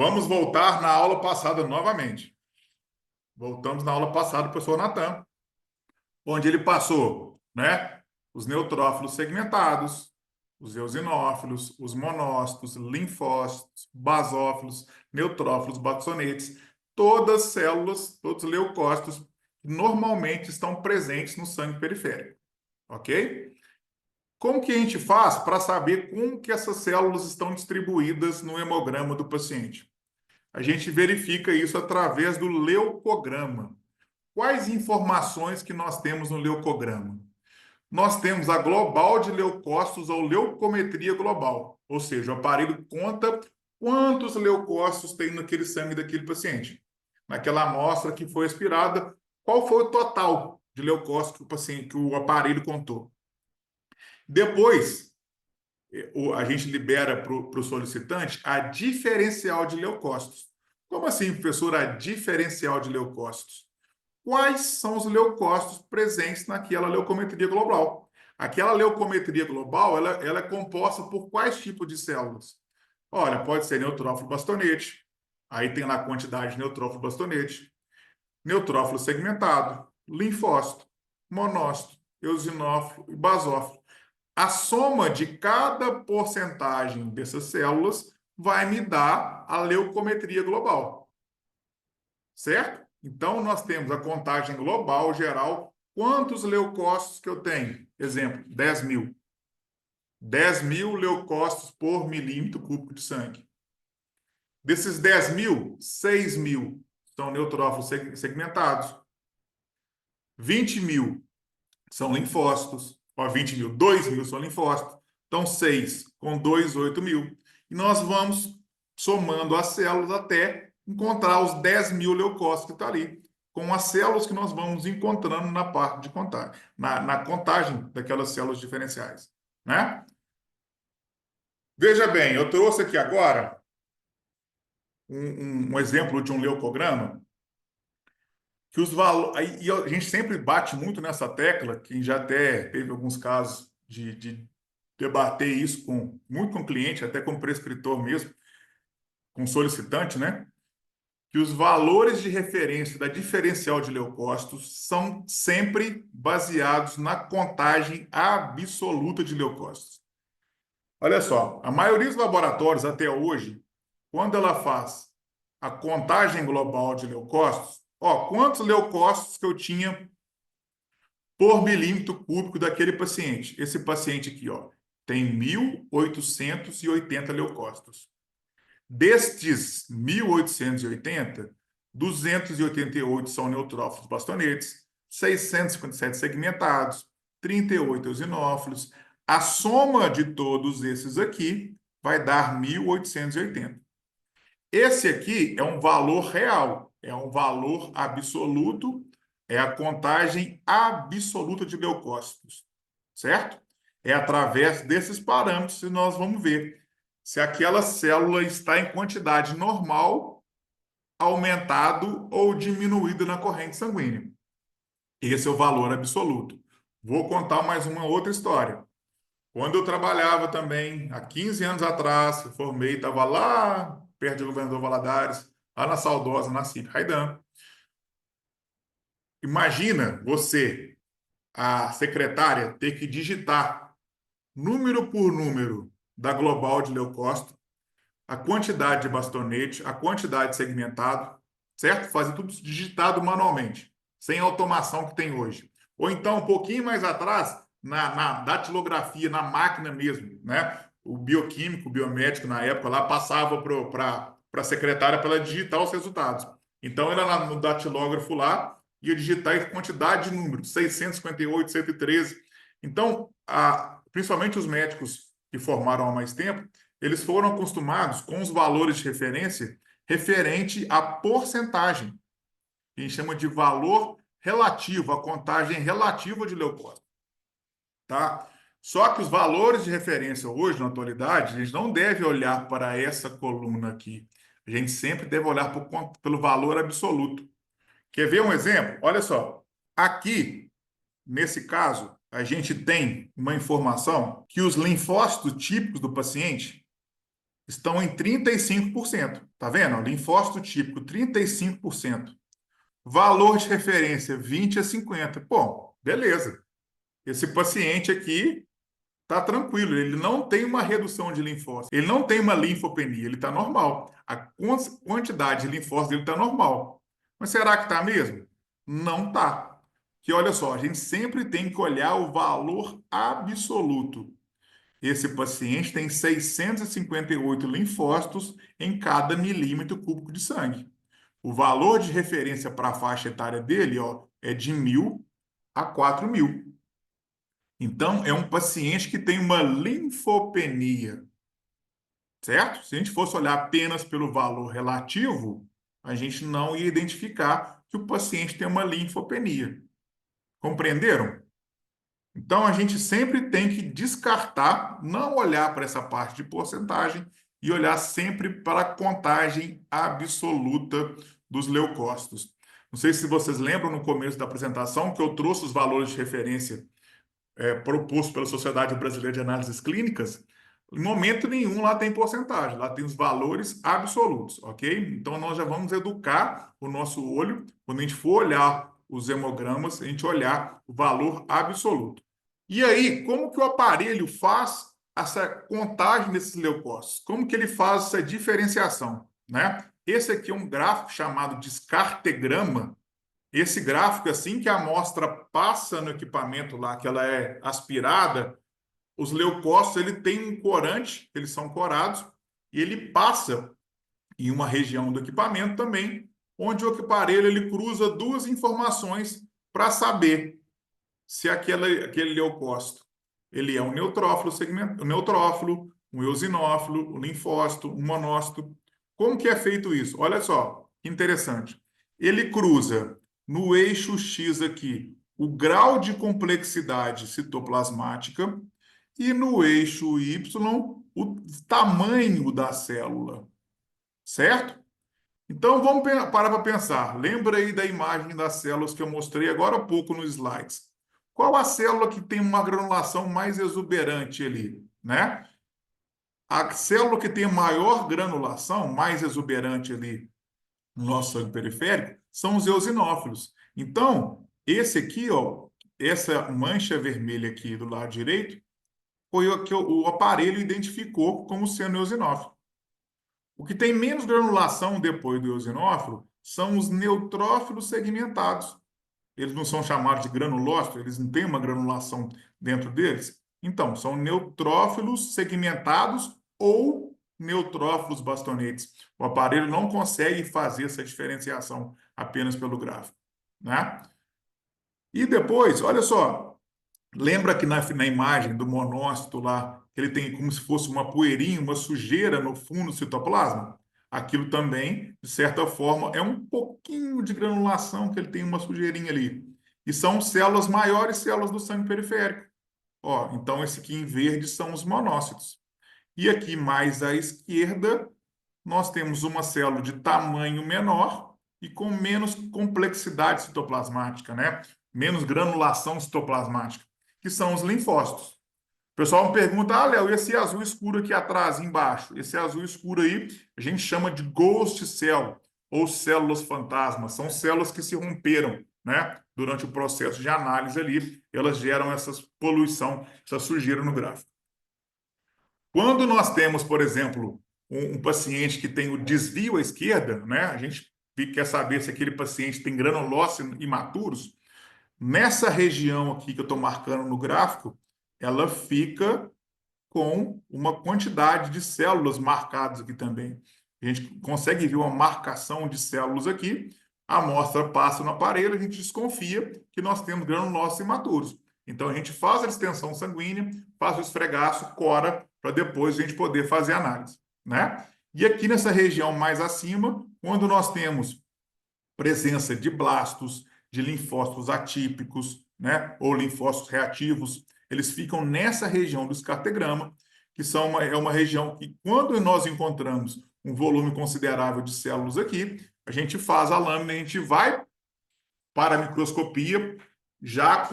Vamos voltar na aula passada novamente. Voltamos na aula passada do professor Natan, onde ele passou, né, os neutrófilos segmentados, os eosinófilos, os monócitos, linfócitos, basófilos, neutrófilos, bastonetes, todas células, todos os leucócitos que normalmente estão presentes no sangue periférico, ok? Como que a gente faz para saber como que essas células estão distribuídas no hemograma do paciente? A gente verifica isso através do leucograma. Quais informações que nós temos no leucograma? Nós temos a global de leucócitos ou leucometria global, ou seja, o aparelho conta quantos leucócitos tem naquele sangue daquele paciente. Naquela amostra que foi aspirada, qual foi o total de leucócitos que o paciente, que o aparelho contou. Depois, a gente libera para o solicitante a diferencial de leucócitos. Como assim, professor, a diferencial de leucócitos? Quais são os leucócitos presentes naquela leucometria global? Aquela leucometria global, ela é composta por quais tipos de células? Olha, pode ser neutrófilo bastonete, aí tem lá a quantidade de neutrófilo bastonete, neutrófilo segmentado, linfócito, monócito, eosinófilo e basófilo. A soma de cada porcentagem dessas células vai me dar a leucometria global. Certo? Então, nós temos a contagem global geral. Quantos leucócitos que eu tenho? Exemplo, 10 mil. 10 mil leucócitos por milímetro cúbico de sangue. Desses 10 mil, 6 mil são neutrófilos segmentados. 20 mil são linfócitos. Ó, 20 mil, 2 mil são linfócitos. Então, 6 com 2, 8 mil. E nós vamos somando as células até encontrar os 10 mil leucócitos que estão ali, com as células que nós vamos encontrando na parte de contagem, na contagem daquelas células diferenciais, né? Veja bem, eu trouxe aqui agora um exemplo de um leucograma que os valores. E a gente sempre bate muito nessa tecla, que já até teve alguns casos de debater isso muito com cliente, até com prescritor mesmo, com solicitante, né? Que os valores de referência da diferencial de leucócitos são sempre baseados na contagem absoluta de leucócitos. Olha só, a maioria dos laboratórios até hoje, quando ela faz a contagem global de leucócitos, ó, quantos leucócitos que eu tinha por milímetro cúbico daquele paciente? Esse paciente aqui, ó, tem 1.880 leucócitos. Destes 1.880, 288 são neutrófilos bastonetes, 657 segmentados, 38 eosinófilos. A soma de todos esses aqui vai dar 1.880. Esse aqui é um valor real, é um valor absoluto, é a contagem absoluta de leucócitos, certo? É através desses parâmetros que nós vamos ver se aquela célula está em quantidade normal, aumentado ou diminuído na corrente sanguínea. Esse é o valor absoluto. Vou contar mais uma outra história. Quando eu trabalhava também, há 15 anos atrás, eu formei, estava lá perto do governador Valadares, lá na saudosa, na CIP Raidan. Imagina você, a secretária, ter que digitar número por número da global de leucócito, a quantidade de bastonete, a quantidade de segmentado, certo? Fazer tudo digitado manualmente, sem automação que tem hoje. Ou então, um pouquinho mais atrás, na datilografia, na máquina mesmo, né? O bioquímico, o biomédico, na época, lá passava para a secretária para ela digitar os resultados. Então, ela lá no datilógrafo lá ia digitar a quantidade de números, 658, 113. Então, principalmente os médicos que formaram há mais tempo, eles foram acostumados com os valores de referência referente à porcentagem, que a gente chama de valor relativo, a contagem relativa de leucócitos, tá? Só que os valores de referência hoje, na atualidade, a gente não deve olhar para essa coluna aqui. A gente sempre deve olhar pelo valor absoluto. Quer ver um exemplo? Olha só. Aqui, nesse caso, a gente tem uma informação que os linfócitos típicos do paciente estão em 35%. Tá vendo? Linfócito típico, 35%. Valor de referência, 20 a 50. Pô, beleza. Esse paciente aqui está tranquilo, ele não tem uma redução de linfócito, ele não tem uma linfopenia, ele está normal. A quantidade de linfócito dele está normal. Mas será que está mesmo? Não está. Que olha só, a gente sempre tem que olhar o valor absoluto. Esse paciente tem 658 linfócitos em cada milímetro cúbico de sangue. O valor de referência para a faixa etária dele, ó, é de 1.000 a 4.000. Então, é um paciente que tem uma linfopenia, certo? Se a gente fosse olhar apenas pelo valor relativo, a gente não ia identificar que o paciente tem uma linfopenia. Compreenderam? Então, a gente sempre tem que descartar, não olhar para essa parte de porcentagem e olhar sempre para a contagem absoluta dos leucócitos. Não sei se vocês lembram no começo da apresentação que eu trouxe os valores de referência proposto pela Sociedade Brasileira de Análises Clínicas. Em momento nenhum lá tem porcentagem, lá tem os valores absolutos, ok? Então, nós já vamos educar o nosso olho, quando a gente for olhar os hemogramas, a gente olhar o valor absoluto. E aí, como que o aparelho faz essa contagem desses leucócitos? Como que ele faz essa diferenciação, né? Esse aqui é um gráfico chamado descartegrama. Esse gráfico, assim que a amostra passa no equipamento lá, que ela é aspirada, os leucócitos ele tem um corante, eles são corados, e ele passa em uma região do equipamento também, onde o aparelho ele cruza duas informações para saber se aquele leucócito ele é um neutrófilo, um neutrófilo, um eosinófilo, um linfócito, um monócito. Como que é feito isso? Olha só, que interessante. Ele cruza no eixo X aqui o grau de complexidade citoplasmática e no eixo Y o tamanho da célula, certo? Então vamos parar para pensar. Lembra aí da imagem das células que eu mostrei agora há pouco nos slides. Qual a célula que tem uma granulação mais exuberante ali, né? A célula que tem maior granulação, mais exuberante ali no nosso sangue periférico, são os eosinófilos. Então, esse aqui, ó, essa mancha vermelha aqui do lado direito, foi o que o aparelho identificou como sendo eosinófilo. O que tem menos granulação depois do eosinófilo são os neutrófilos segmentados. Eles não são chamados de granulócitos, eles não têm uma granulação dentro deles. Então, são neutrófilos segmentados ou neutrófilos bastonetes. O aparelho não consegue fazer essa diferenciação apenas pelo gráfico, né? E depois, olha só, lembra que na imagem do monócito lá, que ele tem como se fosse uma poeirinha, uma sujeira no fundo do citoplasma? Aquilo também, de certa forma, é um pouquinho de granulação que ele tem uma sujeirinha ali. E são células maiores, células do sangue periférico. Ó, então, esse aqui em verde são os monócitos. E aqui mais à esquerda, nós temos uma célula de tamanho menor e com menos complexidade citoplasmática, né? Menos granulação citoplasmática, que são os linfócitos. O pessoal me pergunta, Léo, e esse azul escuro aqui atrás, embaixo? Esse azul escuro aí, a gente chama de ghost cell, ou células fantasmas. São células que se romperam, né? Durante o processo de análise ali, elas geram essa poluição, essa sujeira no gráfico. Quando nós temos, por exemplo, um paciente que tem o desvio à esquerda, né? A gente quer saber se aquele paciente tem granulócitos imaturos. Nessa região aqui que eu estou marcando no gráfico, ela fica com uma quantidade de células marcadas aqui também. A gente consegue ver uma marcação de células aqui, a amostra passa no aparelho, a gente desconfia que nós temos granulócitos imaturos. Então a gente faz a extensão sanguínea, faz o esfregaço, cora, para depois a gente poder fazer a análise, né? E aqui nessa região mais acima, quando nós temos presença de blastos, de linfócitos atípicos, né, ou linfócitos reativos, eles ficam nessa região do escartegrama, que é uma região que, quando nós encontramos um volume considerável de células aqui, a gente faz a lâmina, a gente vai para a microscopia já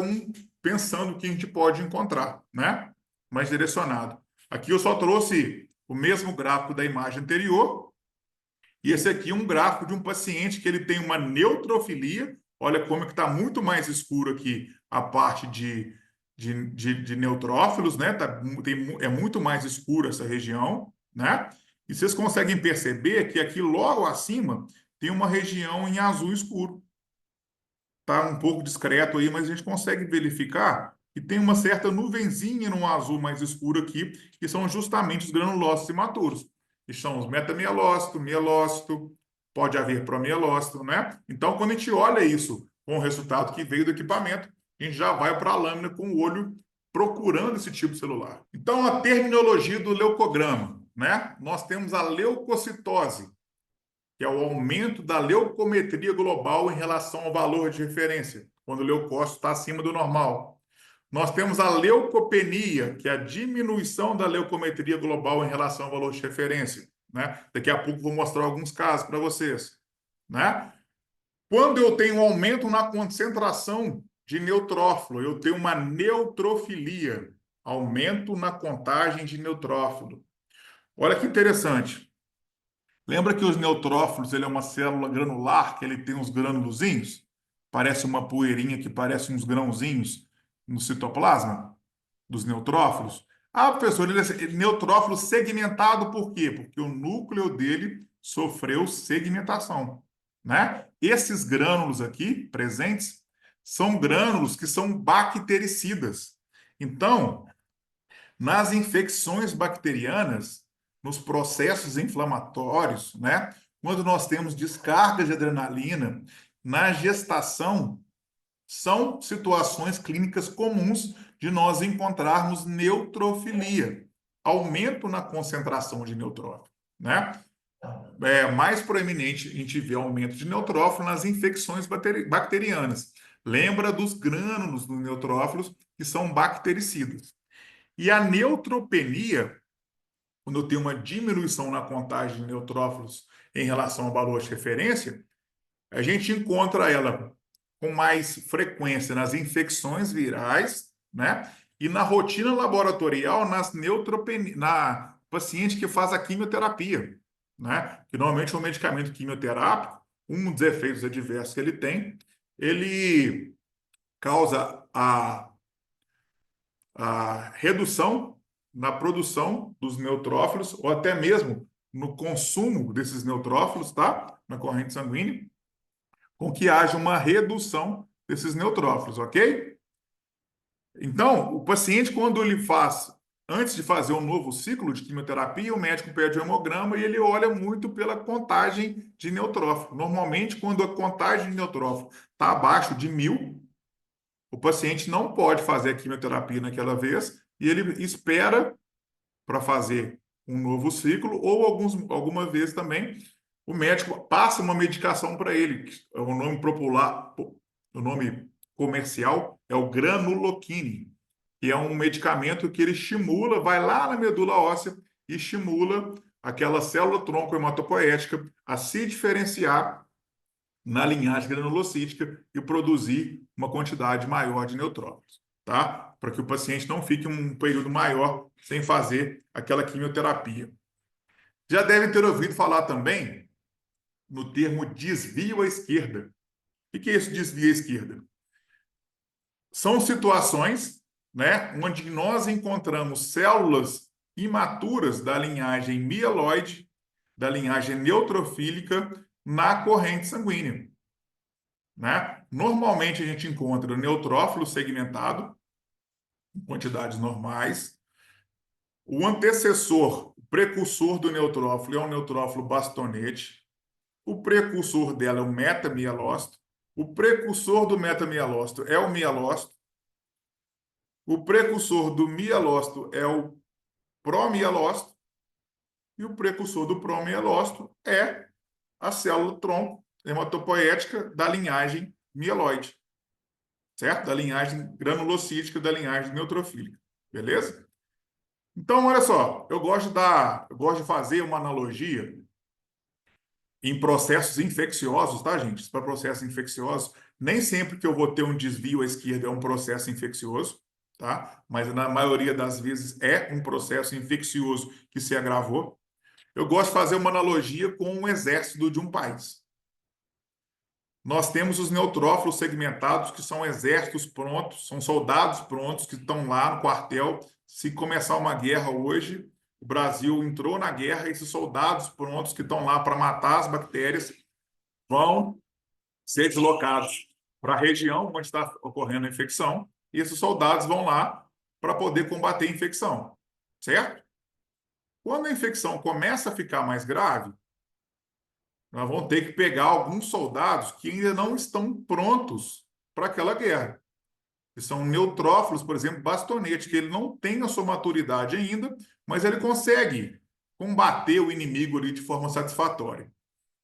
pensando o que a gente pode encontrar, né? Mais direcionado. Aqui eu só trouxe o mesmo gráfico da imagem anterior. E esse aqui é um gráfico de um paciente que ele tem uma neutrofilia. Olha como que está muito mais escuro aqui a parte de neutrófilos, né? É muito mais escuro essa região, né? E vocês conseguem perceber que aqui logo acima tem uma região em azul escuro. Está um pouco discreto aí, mas a gente consegue verificar que tem uma certa nuvenzinha no azul mais escuro aqui, que são justamente os granulócitos imaturos, que são os metamielócitos, mielócito, pode haver promielócito, né? Então, quando a gente olha isso com o resultado que veio do equipamento, a gente já vai para a lâmina com o olho procurando esse tipo celular. Então, a terminologia do leucograma, né? Nós temos a leucocitose, que é o aumento da leucometria global em relação ao valor de referência, quando o leucócito está acima do normal. Nós temos a leucopenia, que é a diminuição da leucometria global em relação ao valor de referência, né? Daqui a pouco vou mostrar alguns casos para vocês, né? Quando eu tenho um aumento na concentração de neutrófilo, eu tenho uma neutrofilia, aumento na contagem de neutrófilo. Olha que interessante. Lembra que os neutrófilos, ele é uma célula granular, que ele tem uns granulozinhos? Parece uma poeirinha que parece uns grãozinhos no citoplasma dos neutrófilos. Ah, professor, ele é neutrófilo segmentado por quê? Porque o núcleo dele sofreu segmentação, né? Esses grânulos aqui presentes são grânulos que são bactericidas. Então, nas infecções bacterianas, nos processos inflamatórios, né? Quando nós temos descarga de adrenalina, na gestação, são situações clínicas comuns de nós encontrarmos neutrofilia, aumento na concentração de neutrófilo, né? É mais proeminente a gente vê aumento de neutrófilo nas infecções bacterianas. Lembra dos grânulos dos neutrófilos que são bactericidas. E a neutropenia, quando eu tenho uma diminuição na contagem de neutrófilos em relação ao valor de referência, a gente encontra ela com mais frequência nas infecções virais, né? E na rotina laboratorial, na paciente que faz a quimioterapia, né? Que normalmente é um medicamento quimioterápico, um dos efeitos adversos que ele tem, ele causa a redução na produção dos neutrófilos ou até mesmo no consumo desses neutrófilos, tá? Na corrente sanguínea, com que haja uma redução desses neutrófilos, ok? Então, o paciente, quando ele faz, antes de fazer um novo ciclo de quimioterapia, o médico pede o hemograma e ele olha muito pela contagem de neutrófilo. Normalmente, quando a contagem de neutrófilo está abaixo de 1.000, o paciente não pode fazer a quimioterapia naquela vez e ele espera para fazer um novo ciclo ou alguma vez também o médico passa uma medicação para ele, que é o nome popular, o nome comercial é o granuloquine, que é um medicamento que ele estimula, vai lá na medula óssea e estimula aquela célula tronco hematopoética a se diferenciar na linhagem granulocítica e produzir uma quantidade maior de neutrófilos, tá? Para que o paciente não fique um período maior sem fazer aquela quimioterapia. Já devem ter ouvido falar também no termo desvio à esquerda. O que é esse desvio à esquerda? São situações, né, onde nós encontramos células imaturas da linhagem mieloide, da linhagem neutrofílica, na corrente sanguínea, né? Normalmente a gente encontra neutrófilo segmentado, em quantidades normais. O antecessor, o precursor do neutrófilo é o neutrófilo bastonete. O precursor dela é o metamielócito. O precursor do metamielócito é o mielócito. O precursor do mielócito é o promielócito. E o precursor do promielócito é a célula tronco hematopoética da linhagem mieloide, certo? Da linhagem granulocítica, da linhagem neutrofílica. Beleza? Então, olha só, eu gosto de fazer uma analogia em processos infecciosos, tá, gente? Para processos infecciosos, nem sempre que eu vou ter um desvio à esquerda é um processo infeccioso. tá? Mas na maioria das vezes é um processo infeccioso que se agravou. Eu gosto de fazer uma analogia com um exército de um país. Nós temos os neutrófilos segmentados, que são exércitos prontos, são soldados prontos que estão lá no quartel. Se começar uma guerra hoje, o Brasil entrou na guerra, esses soldados prontos que estão lá para matar as bactérias vão ser deslocados para a região onde está ocorrendo a infecção, e esses soldados vão lá para poder combater a infecção, certo? Quando a infecção começa a ficar mais grave, nós vamos ter que pegar alguns soldados que ainda não estão prontos para aquela guerra. Que são neutrófilos, por exemplo, bastonete, que ele não tem a sua maturidade ainda, mas ele consegue combater o inimigo ali de forma satisfatória.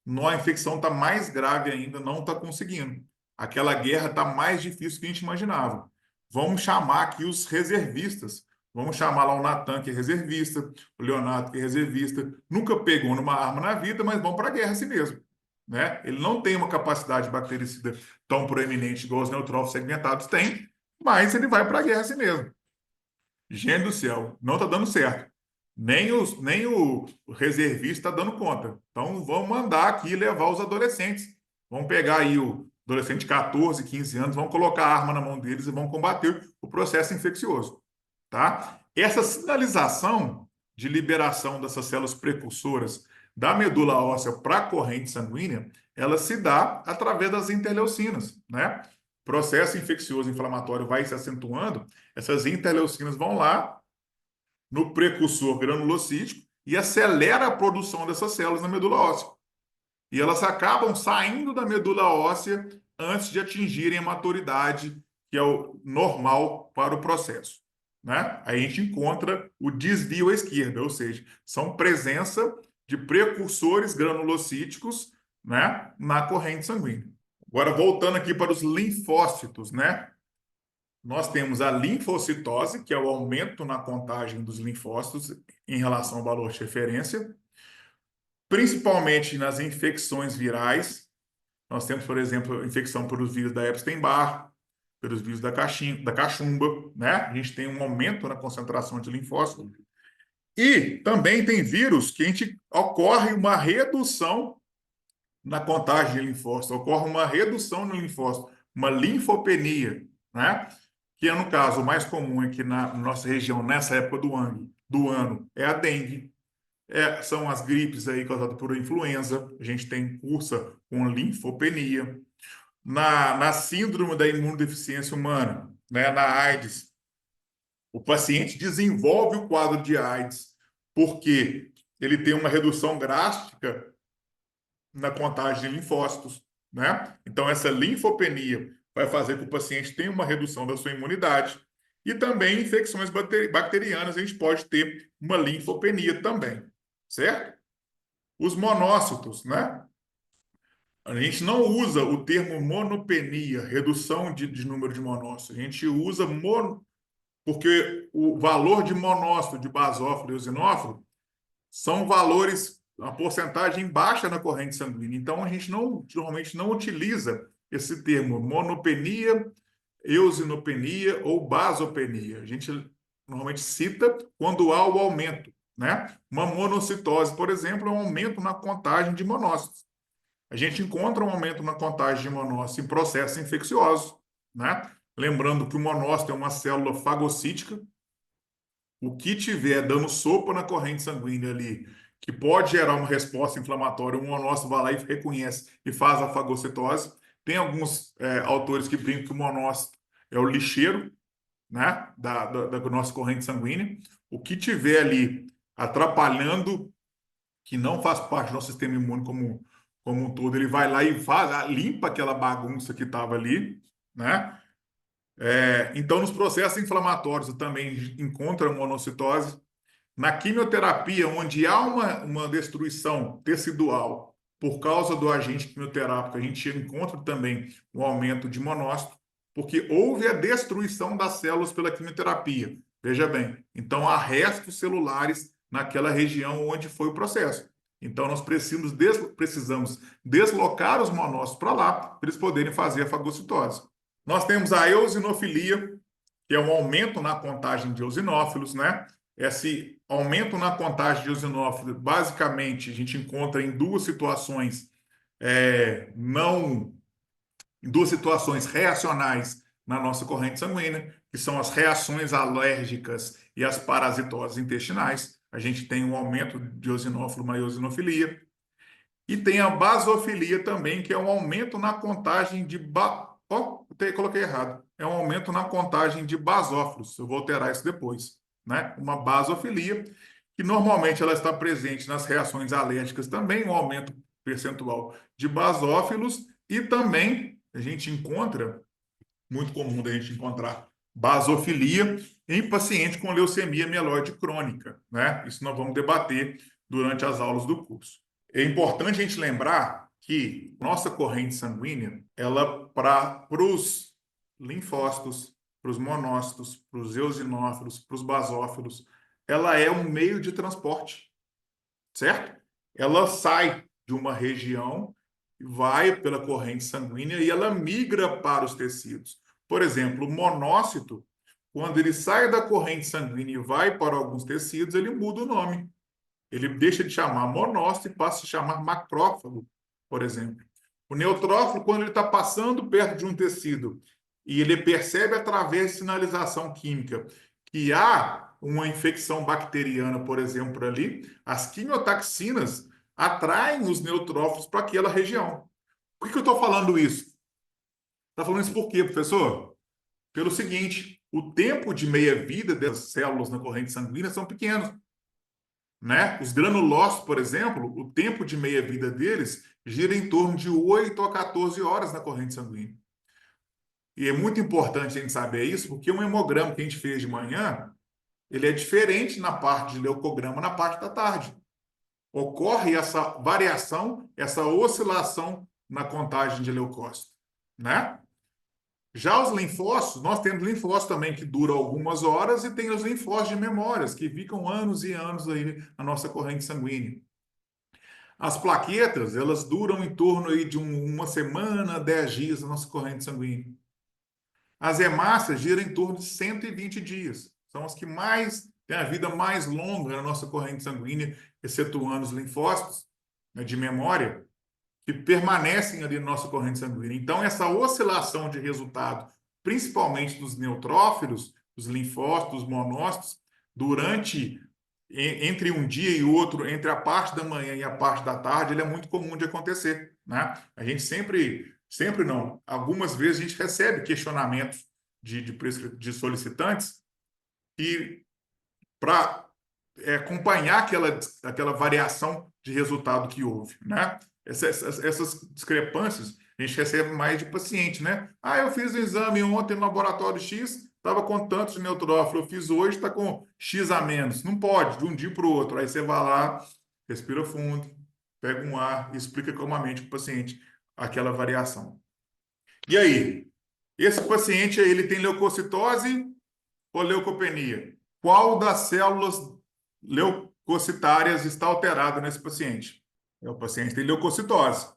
A infecção está mais grave ainda, não está conseguindo. Aquela guerra está mais difícil do que a gente imaginava. Vamos chamar aqui os reservistas. Vamos chamar lá o Natan, que é reservista, o Leonardo, que é reservista. Nunca pegou numa arma na vida, mas vão para a guerra assim mesmo. Né? Ele não tem uma capacidade bactericida tão proeminente igual os neutrófilos segmentados têm, mas ele vai para a guerra assim mesmo. Gente do céu, não está dando certo. Nem o reservista está dando conta. Então, vamos mandar aqui levar os adolescentes. Vamos pegar aí o adolescente de 14, 15 anos, vamos colocar a arma na mão deles e vamos combater o processo infeccioso. Tá? Essa sinalização de liberação dessas células precursoras da medula óssea para a corrente sanguínea, ela se dá através das interleucinas, né? O processo infeccioso inflamatório vai se acentuando, essas interleucinas vão lá no precursor granulocítico e acelera a produção dessas células na medula óssea. E elas acabam saindo da medula óssea antes de atingirem a maturidade, que é o normal para o processo. Né? Aí a gente encontra o desvio à esquerda, ou seja, são presença de precursores granulocíticos, né, na corrente sanguínea. Agora, voltando aqui para os linfócitos, né? Nós temos a linfocitose, que é o aumento na contagem dos linfócitos em relação ao valor de referência, principalmente nas infecções virais. Nós temos, por exemplo, a infecção pelos vírus da Epstein-Barr, pelos vírus da cachumba, né? A gente tem um aumento na concentração de linfócitos. E também tem vírus que ocorre uma redução na contagem de linfócitos, ocorre uma redução no linfócito, uma linfopenia, né? Que é, no caso, o mais comum aqui na nossa região, nessa época do ano, é a dengue. São as gripes aí causadas por influenza. A gente tem cursa com linfopenia. Na síndrome da imunodeficiência humana, né, na AIDS, o paciente desenvolve o quadro de AIDS porque ele tem uma redução drástica na contagem de linfócitos, né? Então, essa linfopenia vai fazer com que o paciente tenha uma redução da sua imunidade. E também infecções bacterianas, a gente pode ter uma linfopenia também, certo? Os monócitos, né? A gente não usa o termo monopenia, redução de número de monócitos. A gente usa porque o valor de monócito, de basófilo e eosinófilo são valores, a porcentagem baixa na corrente sanguínea. Então, a gente normalmente não utiliza esse termo monopenia, eosinopenia ou basopenia. A gente normalmente cita quando há o aumento, né? Uma monocitose, por exemplo, é um aumento na contagem de monócitos. A gente encontra um aumento na contagem de monócitos em processos infecciosos, né? Lembrando que o monócito é uma célula fagocítica. O que tiver dando sopa na corrente sanguínea ali, que pode gerar uma resposta inflamatória, o monócito vai lá e reconhece e faz a fagocitose. Tem alguns autores que brincam que o monócito é o lixeiro, né, da nossa corrente sanguínea. O que tiver ali atrapalhando, que não faz parte do nosso sistema imune como um todo, ele vai lá e limpa aquela bagunça que estava ali, né? Então, nos processos inflamatórios, eu também encontro a monocitose. Na quimioterapia, onde há uma destruição tecidual por causa do agente quimioterápico, a gente encontra também um aumento de monócito, porque houve a destruição das células pela quimioterapia. Veja bem, então há restos celulares naquela região onde foi o processo. Então, nós precisamos deslocar os monócitos para lá, para eles poderem fazer a fagocitose. Nós temos a eosinofilia, que é um aumento na contagem de eosinófilos, né? Esse aumento na contagem de eosinófilos, basicamente, a gente encontra em duas situações, não em duas situações reacionais na nossa corrente sanguínea, que são as reações alérgicas e as parasitoses intestinais. A gente tem um aumento de eosinófilo, uma eosinofilia. E tem a basofilia também, que é um aumento na contagem de... coloquei errado. É um aumento na contagem de basófilos. Eu vou alterar isso depois, né? Uma basofilia, que normalmente ela está presente nas reações alérgicas também, um aumento percentual de basófilos, e também a gente encontra, muito comum da gente encontrar basofilia em paciente com leucemia mieloide crônica, né? Isso nós vamos debater durante as aulas do curso. É importante a gente lembrar que nossa corrente sanguínea, ela para os linfócitos, para os monócitos, para os eosinófilos, para os basófilos, ela é um meio de transporte, certo? Ela sai de uma região, vai pela corrente sanguínea e ela migra para os tecidos. Por exemplo, o monócito, quando ele sai da corrente sanguínea e vai para alguns tecidos, ele muda o nome. Ele deixa de chamar monócito e passa a chamar macrófago, por exemplo. O neutrófilo, quando ele está passando perto de um tecido e ele percebe através de sinalização química que há uma infecção bacteriana, por exemplo, ali, as quimiotaxinas atraem os neutrófilos para aquela região. Por que eu estou falando isso? Está falando isso por quê, professor? Pelo seguinte, o tempo de meia-vida dessas células na corrente sanguínea são pequenos, né? Os granulócitos, por exemplo, o tempo de meia-vida deles gira em torno de 8 a 14 horas na corrente sanguínea. E é muito importante a gente saber isso, porque um hemograma que a gente fez de manhã, ele é diferente na parte de leucograma na parte da tarde. Ocorre essa variação, essa oscilação na contagem de leucócito, né? Já os linfócitos, nós temos linfócitos também que duram algumas horas e tem os linfócitos de memórias, que ficam anos e anos aí na nossa corrente sanguínea. As plaquetas, elas duram em torno aí de uma semana, 10 dias na nossa corrente sanguínea. As hemácias giram em torno de 120 dias. São as que mais têm a vida mais longa na nossa corrente sanguínea, excetuando os linfócitos, né, de memória, que permanecem ali na nossa corrente sanguínea. Então, essa oscilação de resultado, principalmente dos neutrófilos, dos linfócitos, dos monócitos, durante entre um dia e outro, entre a parte da manhã e a parte da tarde, ele é muito comum de acontecer, né? A gente sempre não, algumas vezes a gente recebe questionamentos de solicitantes e para acompanhar aquela variação de resultado que houve, né? Essas discrepâncias a gente recebe mais de paciente, né? Ah, eu fiz o exame ontem no laboratório X, estava com tantos de neutrófilo, eu fiz hoje, está com X a menos. Não pode, de um dia para o outro. Aí você vai lá, respira fundo, pega um ar e explica calmamente para o paciente aquela variação. E aí? Esse paciente aí, ele tem leucocitose ou leucopenia? Qual das células leucocitárias está alterada nesse paciente? O paciente tem leucocitose.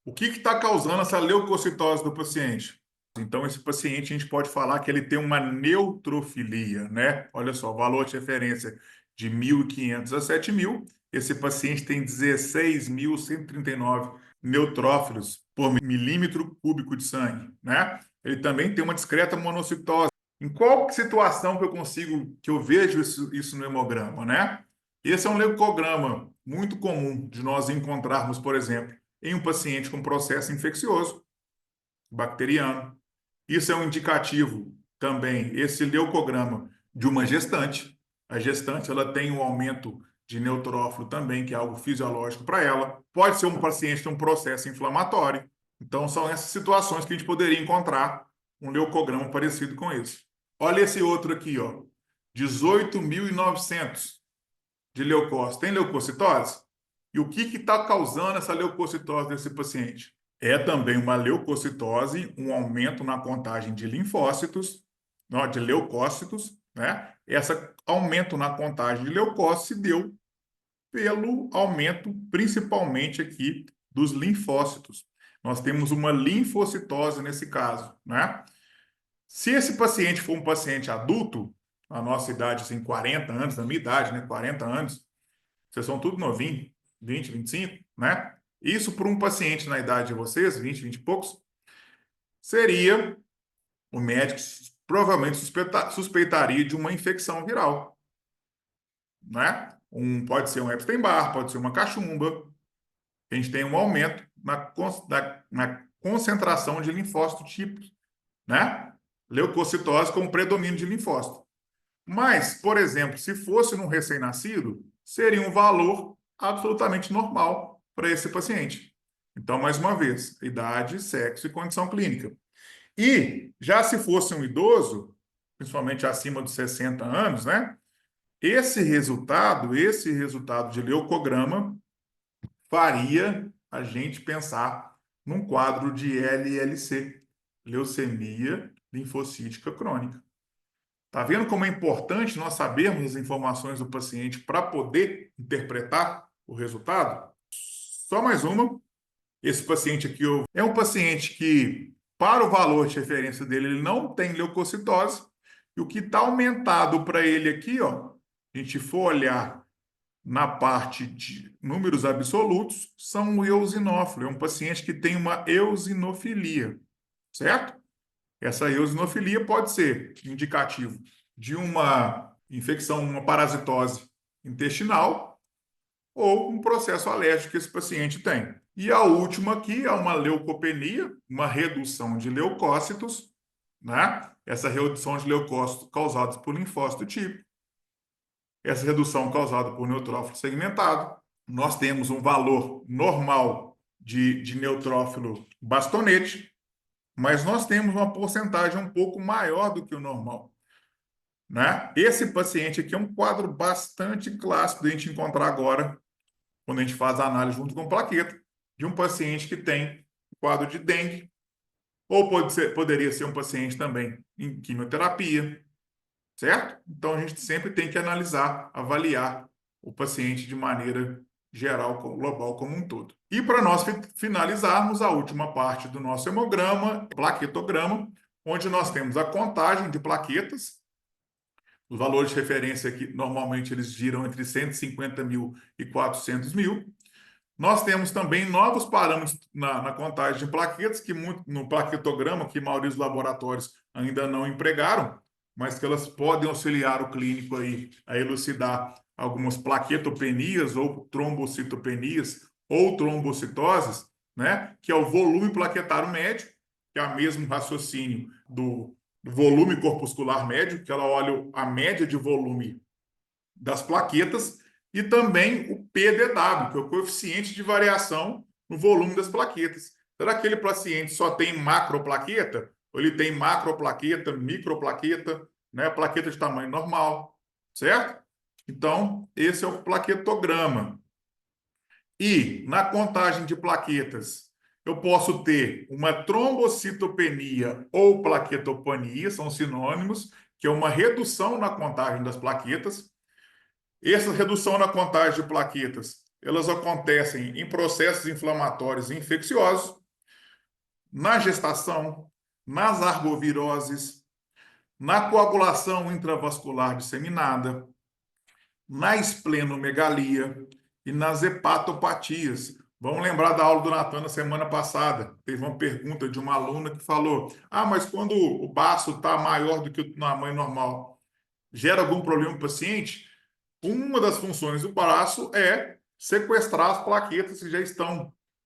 O que está causando essa leucocitose do paciente? Então, esse paciente a gente pode falar que ele tem uma neutrofilia, né? Olha só, valor de referência de 1.500 a 7.000. Esse paciente tem 16.139 neutrófilos por milímetro cúbico de sangue, né? Ele também tem uma discreta monocitose. Em qual situação que eu vejo isso no hemograma, né? Esse é um leucograma muito comum de nós encontrarmos, por exemplo, em um paciente com processo infeccioso, bacteriano. Isso é um indicativo também, esse leucograma, de uma gestante. A gestante, ela tem um aumento de neutrófilo também, que é algo fisiológico para ela. Pode ser um paciente que tem um processo inflamatório. Então, são essas situações que a gente poderia encontrar um leucograma parecido com esse. Olha esse outro aqui, ó. 18.900 de leucócito. Tem leucocitose? E o que está causando essa leucocitose desse paciente? É também uma leucocitose, um aumento na contagem de linfócitos, não, de leucócitos, né? Esse aumento na contagem de leucócitos se deu pelo aumento, principalmente aqui, dos linfócitos. Nós temos uma linfocitose nesse caso, né? Se esse paciente for um paciente adulto, a nossa idade, assim, 40 anos, na minha idade, né, 40 anos, vocês são tudo novinho, 20, 25, né? Isso para um paciente na idade de vocês, 20, 20 e poucos, seria o médico provavelmente suspeitaria de uma infecção viral, né? Pode ser um Epstein-Barr, pode ser uma cachumba. A gente tem um aumento na concentração de linfócito tipos, né? Leucocitose com predomínio de linfócito. Mas, por exemplo, se fosse num recém-nascido, seria um valor absolutamente normal para esse paciente. Então, mais uma vez, idade, sexo e condição clínica. E já se fosse um idoso, principalmente acima dos 60 anos, né? Esse resultado de leucograma faria a gente pensar num quadro de LLC, leucemia linfocítica crônica. Tá vendo como é importante nós sabermos as informações do paciente para poder interpretar o resultado? Só mais uma. Esse paciente aqui é um paciente que, para o valor de referência dele, ele não tem leucocitose. E o que está aumentado para ele aqui, ó, a gente for olhar na parte de números absolutos, são o eosinófilo. É um paciente que tem uma eosinofilia, certo? Essa eosinofilia pode ser indicativo de uma infecção, uma parasitose intestinal ou um processo alérgico que esse paciente tem. E a última aqui é uma leucopenia, uma redução de leucócitos, né? Essa redução de leucócitos causada por linfócito típico, essa redução causada por neutrófilo segmentado. Nós temos um valor normal de neutrófilo bastonete, mas nós temos uma porcentagem um pouco maior do que o normal, né? Esse paciente aqui é um quadro bastante clássico de a gente encontrar agora, quando a gente faz a análise junto com plaqueta, de um paciente que tem quadro de dengue, ou poderia ser um paciente também em quimioterapia, certo? Então a gente sempre tem que analisar, avaliar o paciente de maneira geral, global como um todo. E para nós finalizarmos a última parte do nosso hemograma, plaquetograma, onde nós temos a contagem de plaquetas. Os valores de referência aqui, normalmente, eles giram entre 150 mil e 400 mil. Nós temos também novos parâmetros na contagem de plaquetas, que no plaquetograma, que a maioria dos laboratórios ainda não empregaram, mas que elas podem auxiliar o clínico aí a elucidar algumas plaquetopenias ou trombocitopenias ou trombocitoses, né? Que é o volume plaquetário médio, que é o mesmo raciocínio do volume corpuscular médio, que ela olha a média de volume das plaquetas, e também o PDW, que é o coeficiente de variação no volume das plaquetas. Será que aquele paciente só tem macroplaqueta? Ou ele tem macroplaqueta, microplaqueta, né? Plaqueta de tamanho normal, certo? Então, esse é o plaquetograma. E na contagem de plaquetas, eu posso ter uma trombocitopenia ou plaquetopenia, são sinônimos, que é uma redução na contagem das plaquetas. Essa redução na contagem de plaquetas, elas acontecem em processos inflamatórios e infecciosos, na gestação, nas arboviroses, na coagulação intravascular disseminada, na esplenomegalia e nas hepatopatias. Vamos lembrar da aula do Natan na semana passada. Teve uma pergunta de uma aluna que falou: mas quando o baço está maior do que o tamanho normal, gera algum problema no paciente? Uma das funções do braço é sequestrar as plaquetas que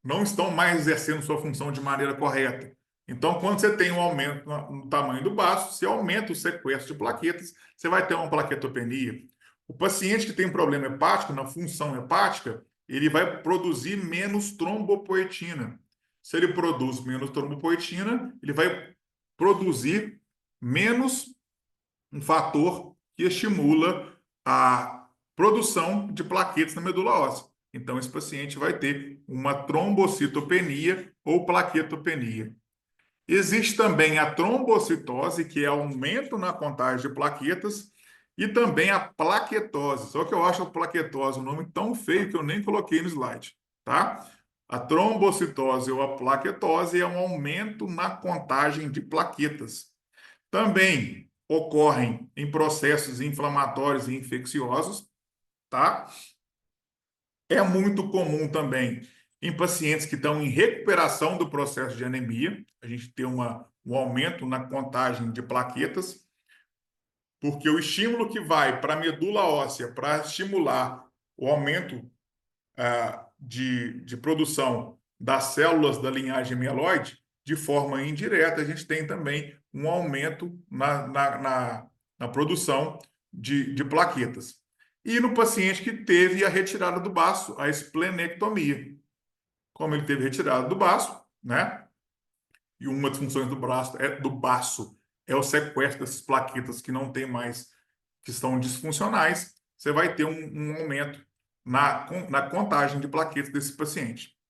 não estão mais exercendo sua função de maneira correta. Então, quando você tem um aumento no tamanho do baço, você aumenta o sequestro de plaquetas, você vai ter uma plaquetopenia. O paciente que tem problema hepático, na função hepática, ele vai produzir menos trombopoetina. Se ele produz menos trombopoetina, ele vai produzir menos um fator que estimula a produção de plaquetas na medula óssea. Então, esse paciente vai ter uma trombocitopenia ou plaquetopenia. Existe também a trombocitose, que é aumento na contagem de plaquetas, e também a plaquetose. Só que eu acho a plaquetose um nome tão feio que eu nem coloquei no slide, tá? A trombocitose ou a plaquetose é um aumento na contagem de plaquetas. também ocorrem em processos inflamatórios e infecciosos, tá? É muito comum também em pacientes que estão em recuperação do processo de anemia, a gente ter um aumento na contagem de plaquetas, porque o estímulo que vai para a medula óssea para estimular o aumento de produção das células da linhagem mieloide, de forma indireta, a gente tem também um aumento na produção de plaquetas. E no paciente que teve a retirada do baço, a esplenectomia. Como ele teve retirada do baço, né? E uma das funções do baço é o sequestro dessas plaquetas que não tem mais, que estão disfuncionais, você vai ter um aumento na contagem de plaquetas desse paciente.